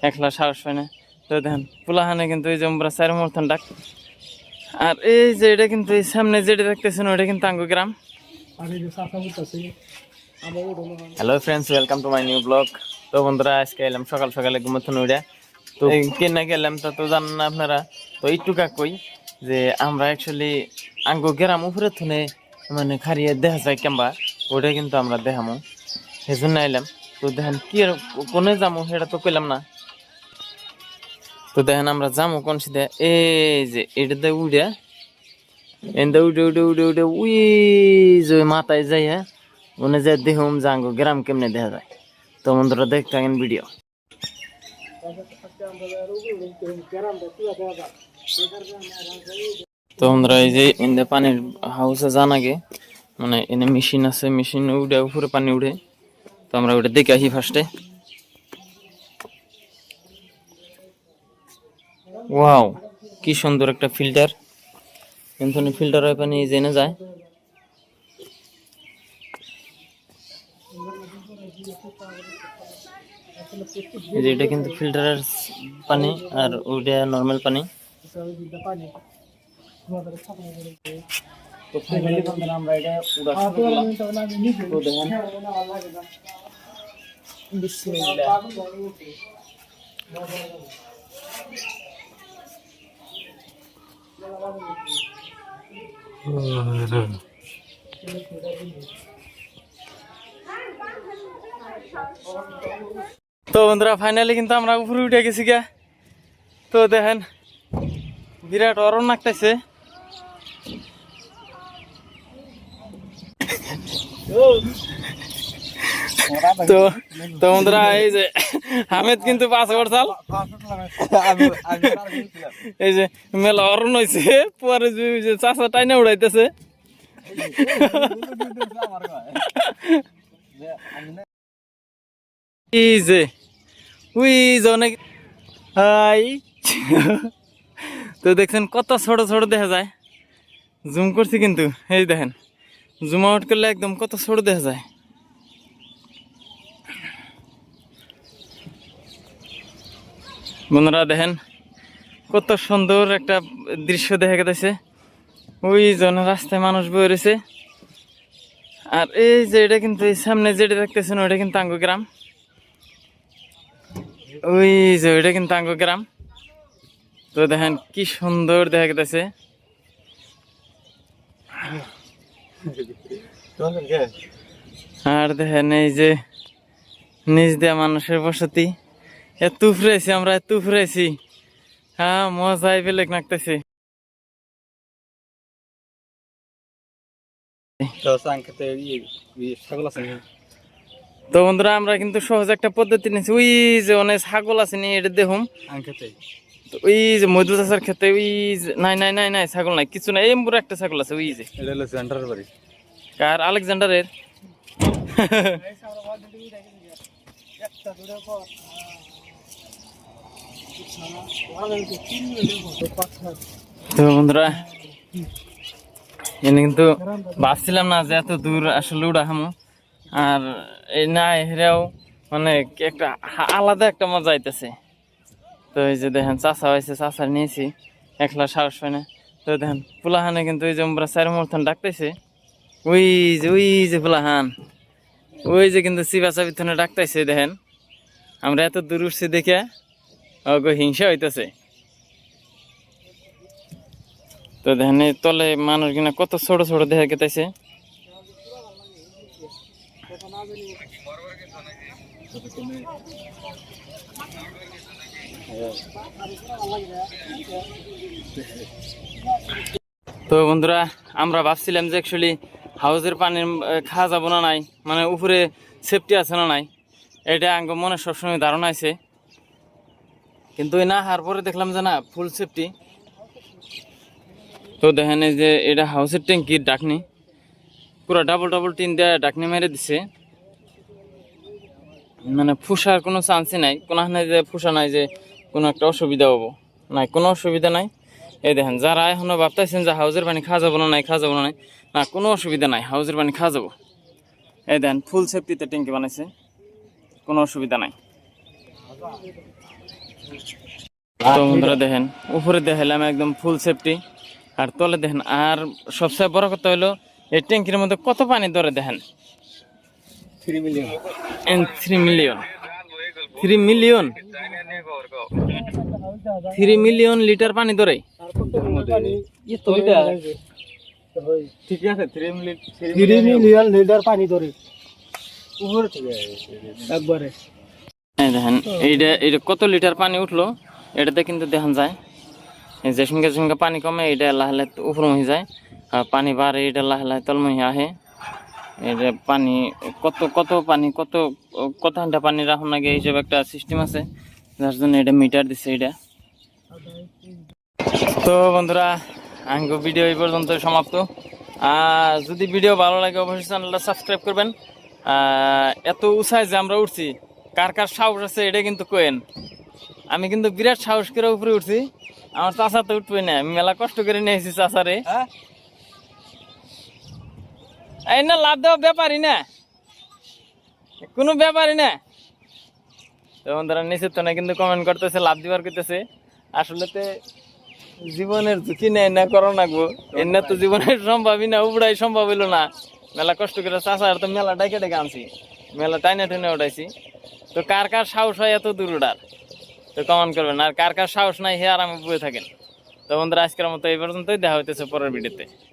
একলা সাহস হয় না। তো দেখেন পোলাহানে কিন্তু এই যে আমরা চার মতন ডাক। আর এই যে এটা কিন্তু এই সামনে যেটা দেখতেছেন ওটা কিন্তু আঙ্গু গ্রাম। Hello friends, welcome to my new blog. তো বন্ধুরা আজকে এলাম সকাল সকালে ঘুমোতে উড়ে। তো কেনা গেলাম তা তো জানেন না আপনারা। তো এইটুকা কই যে আমরা অ্যাকচুয়ালি আঙ্গু গ্রাম উপরে থুনে মানে খারিয়ে দেখা যায় কেমবা, ওটা কিন্তু আমরা দেখামো সেই জন্য এলাম। তো দেখেন কি কোনে যামো সেটা তো কইলাম না। তো দেখেন আমরা যামো কোন সিধে, এই যে এটাতে উড়ে এনতে উঠে উঠে উঠে উঠে উই যে মাথায় যাই, হ্যাঁ মনে যায় দেখুম যাঙ্গ গ্রাম কেমনে দেখা যায়। তো বন্ধুরা দেখতে থাকেন ভিডিও। তো বন্ধুরা এই যে এনে পানির হাউসে যান আগে, মানে এনে মেশিন আছে, মেশিন উঠে উপরে পানি উঠে। তো আমরা ওটা দেখে আসি ফার্স্টে। ওয়াও, কি সুন্দর একটা ফিল্টার। কিন্তু ফিল্টার হয়ে পানি জেনে যায়। এটা কিন্তু ফিল্টারের পানি আর ওইটা নর্মাল পানি। আমরা এটা তো বন্ধুরা ফাইনালি কিন্তু আমরা উপরে উঠে গেছি গা। তো দেখেন বিরাট অরণ লাগতেছে। তো তো বন্ধুরা এই যে হামেদ কিন্তু পাঁচ বছর এই যে মেলা অরণ হয়েছে, পরে যে চাষা টাইনা উড়াইতেছে। এই যে উই যে অনেক হাই। তো দেখছেন কত ছোট ছোট দেখা যায়। জুম করছি কিন্তু এই দেখেন, জুম আউট করলে একদম কত ছোট দেখা যায়। বন্ধুরা দেখেন কত সুন্দর একটা দৃশ্য দেখা গেছে। ওই জন রাস্তায় মানুষ বয়ে রয়েছে। আর এই যে এটা কিন্তু এই সামনে যেটা দেখতেছেন ওটা কিন্তু আঙ্গু গ্রাম। ওই যে ওইটা কিন্তু আঙ্গু গ্রাম। তো দেখেন কি সুন্দর দেখা গেছে। আর দেখেন এই যে নিজ দেয়া মানুষের বসতি। এত ফুরাইছি আমরা, এত ফুরাইছি। হ্যাঁ মজাই বেলেগ লাগতেছে। তো বন্ধুরা আমরা কিন্তু সহজ একটা পদ্ধতি নিয়েছি। ওই যে অনেক ছাগল আছে নি, এটা দেখুন ওই যে মধু চাষার ক্ষেত্রে ওই নাই নাই নাই নাই ছাগল নাই, কিছু নাই, এমপুর একটা ছাগল আছে। ওই যে কার আলেকজান্ডারের। তো বন্ধুরা এনে কিন্তু ভাবছিলাম না যে এত দূর আসলে উড়াহামো। আর এই না হেরাও মানে একটা আলাদা একটা মজা আইতেছে। তো এই যে দেখেন চাষা হয়েছে, চাষা নিয়েছি, একলা সাহস হয় না। তো দেখেন পোলাহানে কিন্তু ওই যে আমরা চার মতন ডাকতেছে। ওই যে পোলাহান ওই যে কিন্তু চিবা চাবি থানে ডাকতেছে। দেখেন আমরা এত দূর উঠছি দেখে হিংসা হইতেছে। তো দেখেন এই তলে মানুষ কিনা কত ছোট ছোট দেখা গেতেছে। তো বন্ধুরা আমরা ভাবছিলাম যে অ্যাকচুয়ালি হাউজের পানির খাওয়া যাবো না নাই, মানে উপরে সেফটি আছে না নাই, এটা আঙ্গ মনে সবসময় ধারণা আছে। কিন্তু না হার পরে দেখলাম যে না ফুল সেফটি। তো দেখেন এই যে এটা হাউসের ট্যাঙ্কির ডাকনি, পুরো ডাবল ডাবল টিন দিয়ে ডাকনি মেরে দিছে। মানে ফুসার কোনো চান্সই নাই, কোনোখানে যে ফুসা নাই যে কোনো একটা অসুবিধা হবো নাই, কোনো অসুবিধা নাই। এই দেখেন যারা এখনো ভাবতেছেন যে হাউজের পানি খাওয়া যাবো না নাই, খাওয়া যাবো না নাই, না কোনো অসুবিধা নাই, হাউজের পানি খাওয়া যাবো। এই দেখেন ফুল সেফটিতে ট্যাঙ্কি বানাইছে, কোনো অসুবিধা নাই। তো বন্ধুরা দেখেন উপরে দেখালাম একদম ফুল সেফটি, আর তলে দেখেন। আর সবচেয়ে বড় কথা হলো এই ট্যাঙ্কির মধ্যে কত পানি ধরে দেখেন, 3 million. 3 million 3 million 3 million litre পানি ধরে। ঠিক আছে, 3 মিলিয়ন লিটার পানি ধরে উপরে থেকে একবারে। এই দেখেন এইটা কত লিটার পানি উঠলো এটাতে কিন্তু দেখা যায়। এই যে সঙ্গে সঙ্গে পানি কমে এটা লাহে লাহে উপরমুখী যায়, আর পানি বাড়ে এটা লাহে লাহে তলমুখী আহে। এটা পানি কত কত পানি কত কত ঘন্টা পানি রাখুন আগে এইসব একটা সিস্টেম আছে, যার জন্য এটা মিটার দিচ্ছে এটা। তো বন্ধুরা আঙ্গ ভিডিও এই পর্যন্ত সমাপ্ত। আর যদি ভিডিও ভালো লাগে অবশ্যই চ্যানেলটা সাবস্ক্রাইব করবেন। এত উঁচায় যে আমরা উঠছি, কার কার সাহস আছে এটা কিন্তু কোয়েন। আমি কিন্তু বিরাট সাহস করে উপরে উঠছি, আমার চাচা তো উঠবে না, আমি মেলা কষ্ট করে নিয়েছি চাচারে। এই না লাভ দেওয়া ব্যাপারই না, কোনো ব্যাপারই না। তো বন্ধুরা নিচের তো না কিন্তু কমেন্ট করতেছে, লাভ দিবার করতেছে। আসলে তো জীবনের ঝুঁকি নেয় না করো নাকবো, এর না তো জীবনের সম্ভবই না, উবড়াই সম্ভব হইলো না। মেলা কষ্ট করে চাচার তো মেলা ডাইকে ডেকে আনছি, মেলা টাইনে টেনে উঠাইছি। তো কার কার সাহস হয় এত দূর উঠার, তো কমেন্ট করবেন। আর কার কার সাহস নাই হে আর আমি বয়ে থাকেন। তো বন্ধুরা আজকের মতো এই পর্যন্তই, দেখা হইতেছে পরের ভিডিওতে।